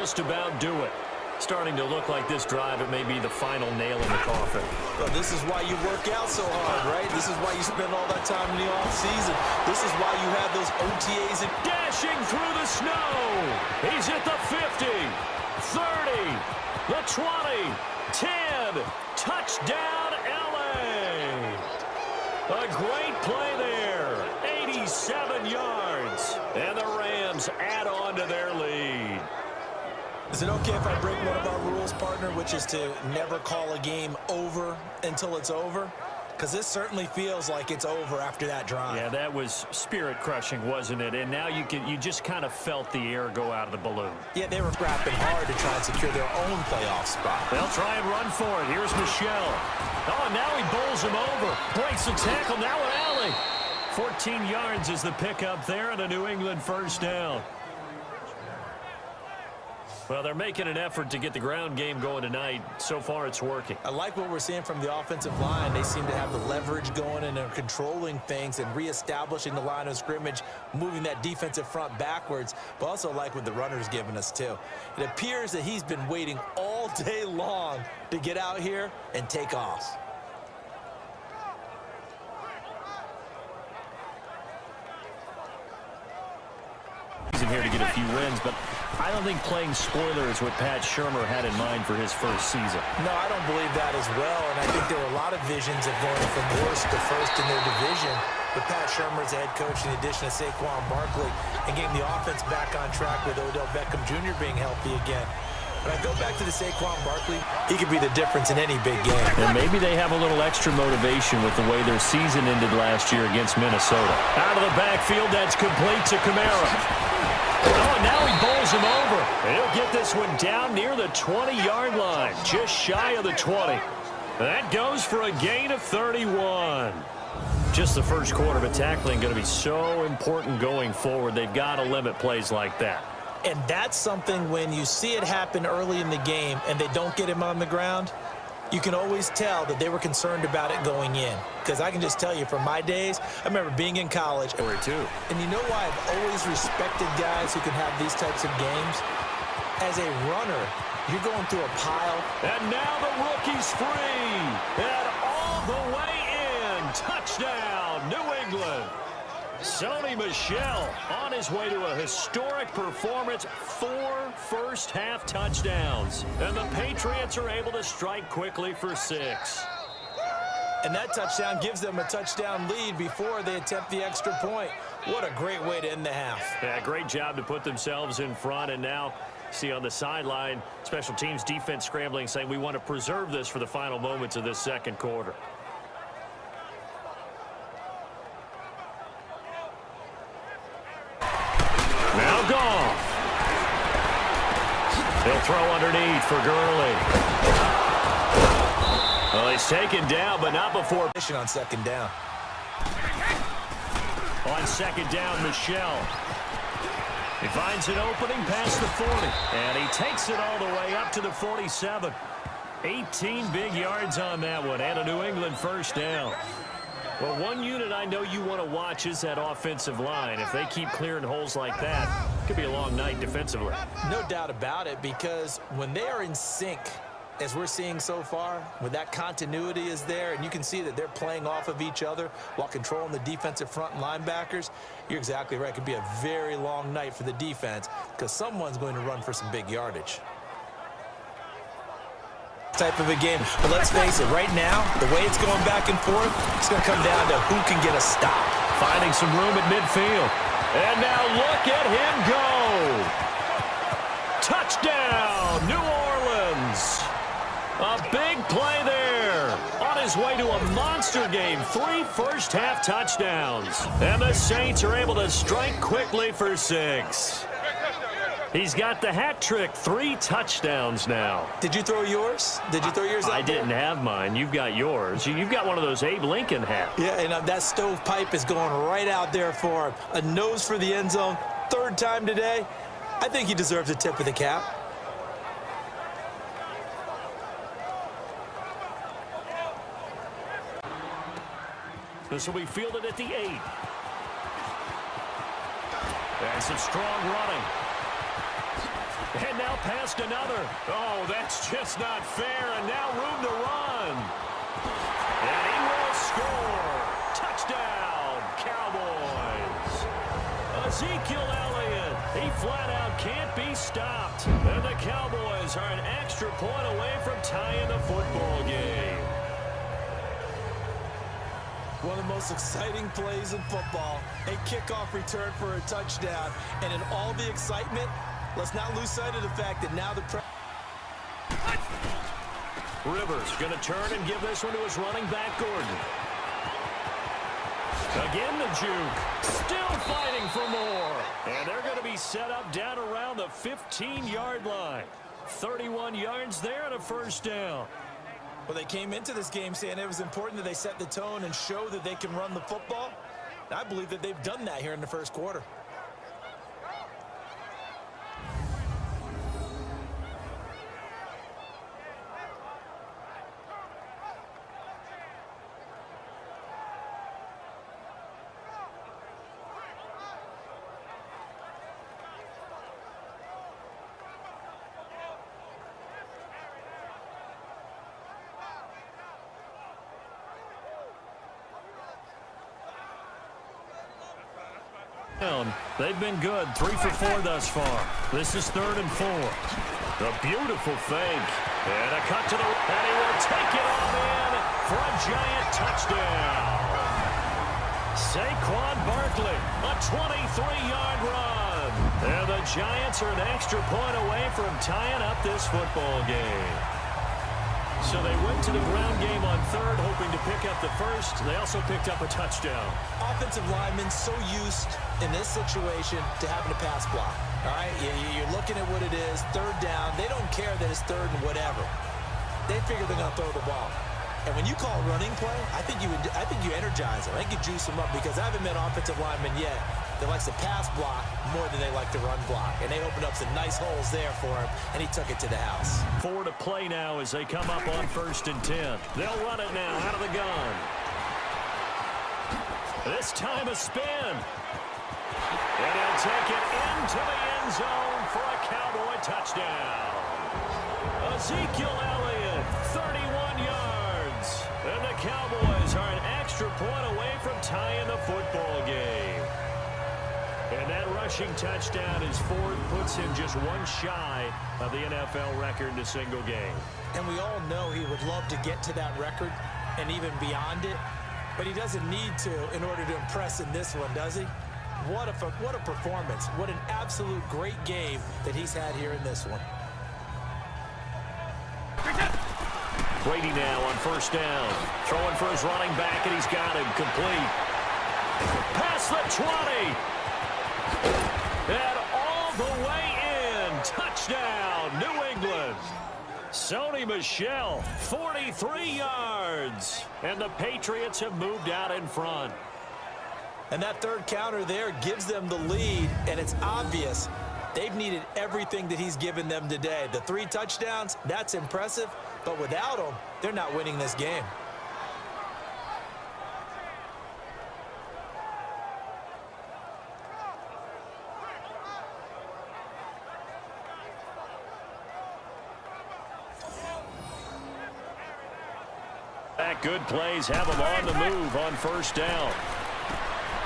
Just about do it. Starting to look like this drive, it may be the final nail in the coffin. Well, this is why you work out so hard, right? This is why you spend all that time in the offseason. This is why you have those OTAs. Dashing through the snow. He's at the 50, 30, the 20, 10. Touchdown, LA. A great play there. 87 yards. And the Rams add on to their lead. Is it okay if I break one of our rules, partner, which is to never call a game over until it's over? Because this certainly feels like it's over after that drive. Yeah, that was spirit-crushing, wasn't it? And now you just kind of felt the air go out of the balloon. Yeah, they were scrapping hard to try and secure their own playoff spot. They'll try and run for it. Here's Michelle. Oh, now he bowls him over. Breaks the tackle. Now an alley. 14 yards is the pickup there and a New England first down. Well, they're making an effort to get the ground game going tonight. So far, it's working. I like what we're seeing from the offensive line. They seem to have the leverage going and they're controlling things and reestablishing the line of scrimmage, moving that defensive front backwards, but also like what the runner's giving us, too. It appears that he's been waiting all day long to get out here and take off. He's in here to get a few wins, but I don't think playing spoiler is what Pat Shurmur had in mind for his first season. No, I don't believe that as well, and I think there were a lot of visions of going from worst to first in their division with Pat Shurmur as the head coach in addition to Saquon Barkley and getting the offense back on track with Odell Beckham Jr. being healthy again. When I go back to the Saquon Barkley, he could be the difference in any big game. And maybe they have a little extra motivation with the way their season ended last year against Minnesota. Out of the backfield, that's complete to Kamara. Oh, and now he bowls him over. And he'll get this one down near the 20-yard line, just shy of the 20. That goes for a gain of 31. Just the first quarter, but tackling going to be so important going forward. They've got to limit plays like that. And that's something when you see it happen early in the game and they don't get him on the ground, you can always tell that they were concerned about it going in. Because I can just tell you from my days, I remember being in college. Or too. And you know why I've always respected guys who can have these types of games? As a runner, you're going through a pile. And now the rookie's free. And all the way in. Touchdown, New England. Sony Michel on his way to a historic performance, 4 first-half touchdowns. And the Patriots are able to strike quickly for 6. And that touchdown gives them a touchdown lead before they attempt the extra point. What a great way to end the half. Yeah, great job to put themselves in front. And now, see on the sideline, special teams defense scrambling, saying we want to preserve this for the final moments of this second quarter. Now Goff. He'll throw underneath for Gurley. Well, he's taken down, but not before. On second down. On second down, Michel. He finds an opening past the 40. And he takes it all the way up to the 47. 18 big yards on that one. And a New England first down. Well, one unit I know you want to watch is that offensive line. If they keep clearing holes like that, it could be a long night defensively. No doubt about it, because when they are in sync, as we're seeing so far, when that continuity is there, and you can see that they're playing off of each other while controlling the defensive front and linebackers, you're exactly right. It could be a very long night for the defense because someone's going to run for some big yardage. Type of a game, but let's face it, right now, the way it's going back and forth, it's going to come down to who can get a stop. Finding some room at midfield. And now look at him go. Touchdown, New Orleans. A big play there. On his way to a monster game. 3 first-half touchdowns. And the Saints are able to strike quickly for 6. He's got the hat trick, 3 touchdowns now. Did you throw yours? Did you throw yours I out there? didn't have mine. You've got yours. You've got one of those Abe Lincoln hats. Yeah, and that stovepipe is going right out there for him. A nose for the end zone. 3rd time today. I think he deserves a tip of the cap. This will be fielded at the 8. And some strong running. And now past another. Oh, that's just not fair. And now room to run. And he will score. Touchdown, Cowboys. Ezekiel Elliott, he flat out can't be stopped. And the Cowboys are an extra point away from tying the football game. One of the most exciting plays in football, a kickoff return for a touchdown. And in all the excitement, let's not lose sight of the fact that now the Rivers going to turn and give this one to his running back, Gordon. Again, the juke. Still fighting for more. And they're going to be set up down around the 15-yard line. 31 yards there and a first down. Well, they came into this game saying it was important that they set the tone and show that they can run the football. And I believe that they've done that here in the first quarter. They've been good, 3 for 4 thus far. This is 3rd and 4. A beautiful fake. And a cut to the right. And he will take it all in for a giant touchdown. Saquon Barkley, a 23-yard run. And the Giants are an extra point away from tying up this football game. So they went to the ground game on 3rd, hoping to pick up the first. They also picked up a touchdown. Offensive linemen so used in this situation to having to pass block. All right, you're looking at what it is, 3rd down. They don't care that it's 3rd and whatever. They figure they're going to throw the ball. And when you call a running play, I think you energize them. I think you juice them up because I haven't met offensive linemen yet that likes to pass block more than they like to run block. And they opened up some nice holes there for him, and he took it to the house. 4 to play now as they come up on 1st and 10. They'll run it now out of the gun. This time a spin. And he'll take it into the end zone for a Cowboy touchdown. Ezekiel Elliott, 31 yards. And the Cowboys are an extra point away from tying the football game. And that rushing touchdown is 4th, puts him just one shy of the NFL record in a single game. And we all know he would love to get to that record and even beyond it. But he doesn't need to in order to impress in this one, does he? What a performance. What an absolute great game that he's had here in this one. Brady now on 1st down. Throwing for his running back, and he's got him complete. Past the 20. And all the way in. Touchdown, New England. Sony Michel, 43 yards. And the Patriots have moved out in front. And that 3rd counter there gives them the lead, and it's obvious they've needed everything that he's given them today. The 3 touchdowns, that's impressive, but without him, they're not winning this game. Good plays have him on the move on 1st down.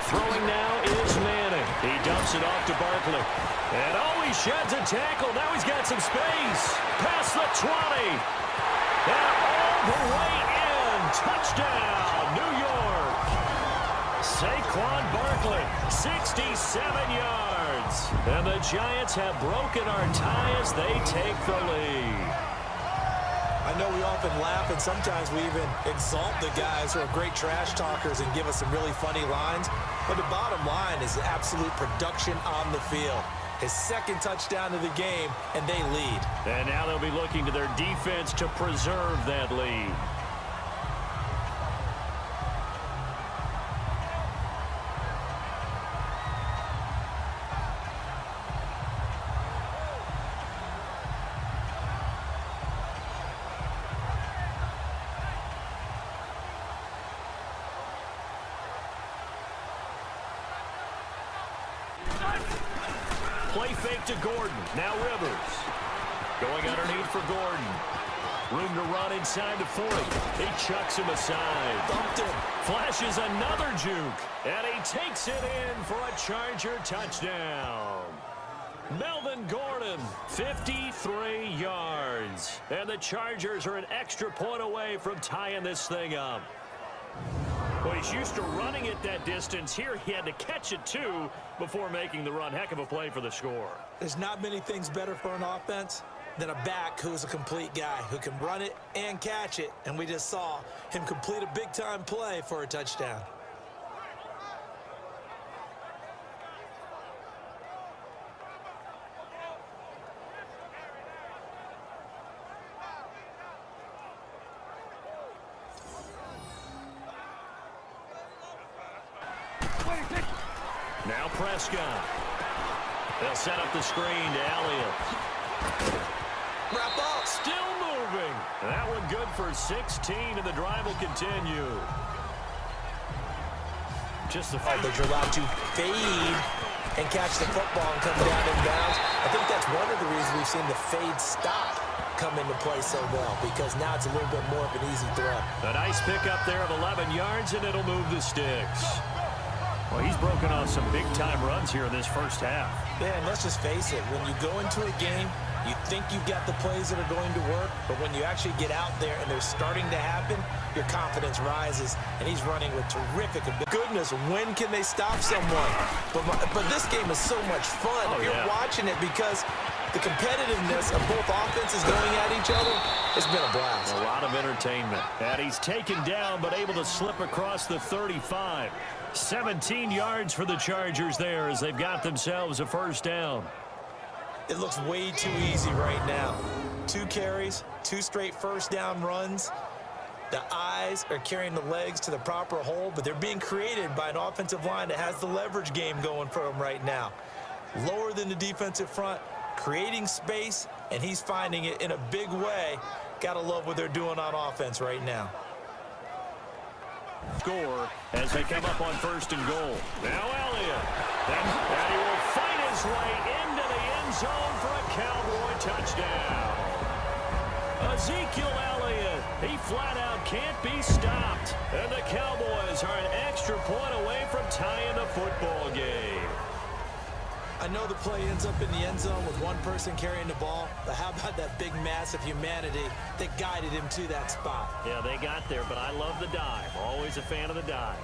Throwing now is Manning. He dumps it off to Barkley. And oh, he sheds a tackle. Now he's got some space. Past the 20. And all the way in. Touchdown, New York. Saquon Barkley, 67 yards. And the Giants have broken our tie as they take the lead. I know we often laugh, and sometimes we even exalt the guys who are great trash talkers and give us some really funny lines. But the bottom line is absolute production on the field. His 2nd touchdown of the game, and they lead. And now they'll be looking to their defense to preserve that lead. Play fake to Gordon. Now Rivers. Going underneath for Gordon. Room to run inside the 40. He chucks him aside. Dumped him. Flashes another juke. And he takes it in for a Charger touchdown. Melvin Gordon, 53 yards. And the Chargers are an extra point away from tying this thing up. Well, he's used to running it that distance. Here he had to catch it, too, before making the run. Heck of a play for the score. There's not many things better for an offense than a back who's a complete guy who can run it and catch it. And we just saw him complete a big-time play for a touchdown. Now Prescott. They'll set up the screen to Elliott. Wrap up. Still moving. That one good for 16, and the drive will continue. Just the fact that you're allowed to fade and catch the football and come down in bounds. I think that's one of the reasons we've seen the fade stop come into play so well, because now it's a little bit more of an easy throw. A nice pickup there of 11 yards, and it'll move the sticks. Well, he's broken off some big-time runs here in this first half. Yeah, and let's just face it. When you go into a game, you think you've got the plays that are going to work, but when you actually get out there and they're starting to happen, your confidence rises, and he's running with terrific ability. Goodness, when can they stop someone? But this game is so much fun. Oh, You're watching it because the competitiveness of both offenses going at each other has been a blast. A lot of entertainment. And he's taken down, but able to slip across the 35. 17 yards for the Chargers there as they've got themselves a first down. It looks way too easy right now. 2 carries, 2 straight first down runs. The eyes are carrying the legs to the proper hole, but they're being created by an offensive line that has the leverage game going for them right now. Lower than the defensive front, creating space, and he's finding it in a big way. Gotta love what they're doing on offense right now. Score as they come up on first and goal. Now Elliott. And he will fight his way into the end zone for a Cowboy touchdown. Ezekiel Elliott, he flat out can't be stopped. And the Cowboys are an extra point away from tying the football game. I know the play ends up in the end zone with one person carrying the ball, but how about that big mass of humanity that guided him to that spot? Yeah, they got there, but I love the dive. Always a fan of the dive.